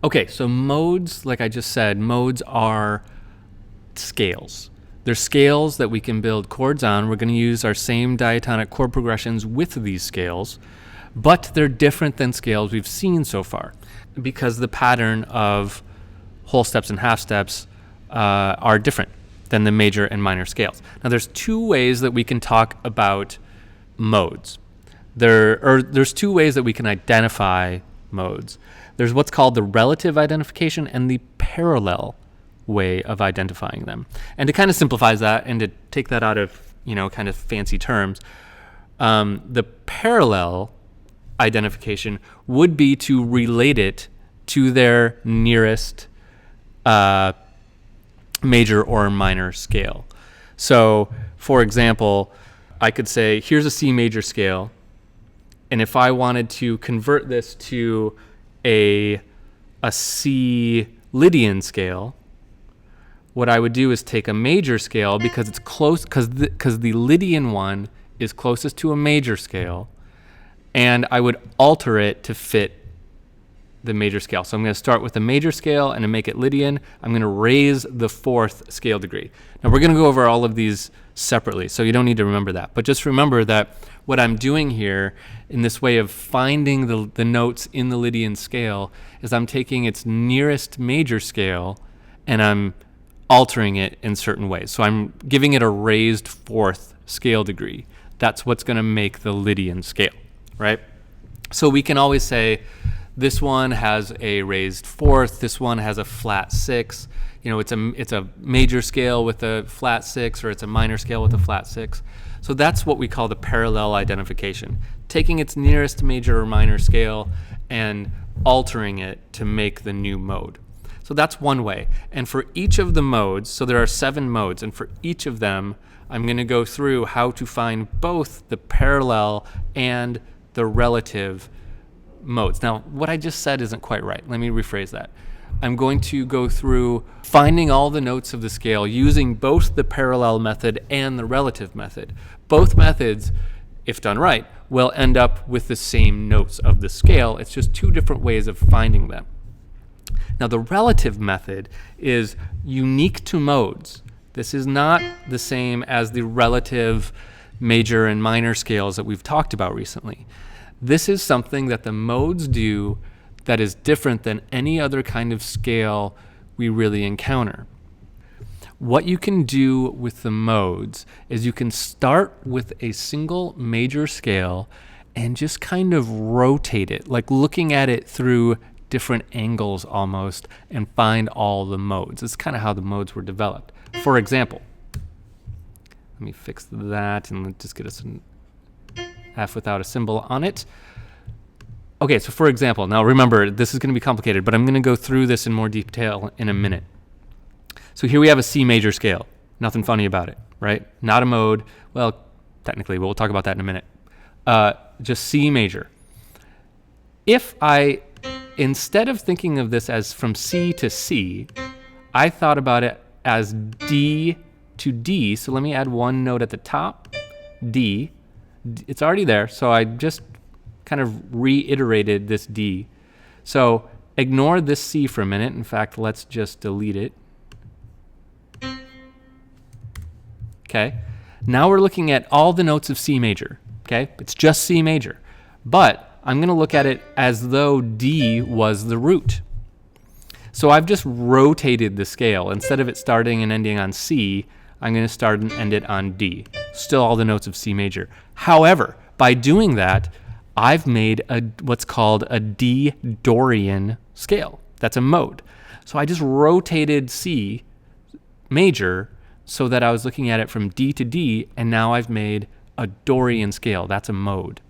Okay, so modes, like I just said, modes are scales. They're scales that we can build chords on. We're going to use our same diatonic chord progressions with these scales, but they're different than scales we've seen so far because the pattern of whole steps and half steps are different than the major and minor scales. Now, there's two ways that we can talk about modes. There's two ways that we can identify modes. There's what's called the relative identification and the parallel way of identifying them. And to kind of simplify that and to take that out of, kind of fancy terms, the parallel identification would be to relate it to their nearest major or minor scale. So, for example, I could say, here's a C major scale, and if I wanted to convert this to a C Lydian scale, what I would do is take a major scale because it's close, because the Lydian one is closest to a major scale, and I would alter it to fit the major scale. So I'm going to start with a major scale, and to make it Lydian, I'm going to raise the fourth scale degree. Now we're going to go over all of these separately, so you don't need to remember that. But just remember that what I'm doing here in this way of finding the notes in the Lydian scale is I'm taking its nearest major scale and I'm altering it in certain ways. So I'm giving it a raised fourth scale degree. That's what's going to make the Lydian scale, right? So we can always say this one has a raised fourth, this one has a flat six. It's a major scale with a flat six, or it's a minor scale with a flat six. So that's what we call the parallel identification, taking its nearest major or minor scale and altering it to make the new mode. So that's one way. And for each of the modes, so there are 7 modes, and for each of them, I'm going to go through how to find both the parallel and the relative modes. Now, what I just said isn't quite right. Let me rephrase that. I'm going to go through finding all the notes of the scale using both the parallel method and the relative method. Both methods, if done right, will end up with the same notes of the scale. It's just 2 different ways of finding them. Now, the relative method is unique to modes. This is not the same as the relative major and minor scales that we've talked about recently. This is something that the modes do that is different than any other kind of scale we really encounter. What you can do with the modes is you can start with a single major scale and just kind of rotate it, like looking at it through different angles almost, and find all the modes. It's kind of how the modes were developed. For example, let me fix that and just get us an F without a symbol on it. Okay, so for example, now remember, this is going to be complicated, but I'm going to go through this in more detail in a minute. So here we have a C major scale. Nothing funny about it, right? Not a mode. Well, technically, we'll talk about that in a minute. Just C major. If I, instead of thinking of this as from C to C, I thought about it as D to D. So let me add one note at the top, D. It's already there, so I just kind of reiterated this D. So ignore this C for a minute. In fact, let's just delete it. Okay. Now we're looking at all the notes of C major. Okay. It's just C major. But I'm going to look at it as though D was the root. So I've just rotated the scale. Instead of it starting and ending on C, I'm going to start and end it on D. Still all the notes of C major. However, by doing that, I've made what's called a D-Dorian scale. That's a mode. So I just rotated C major so that I was looking at it from D to D, and now I've made a Dorian scale. That's a mode.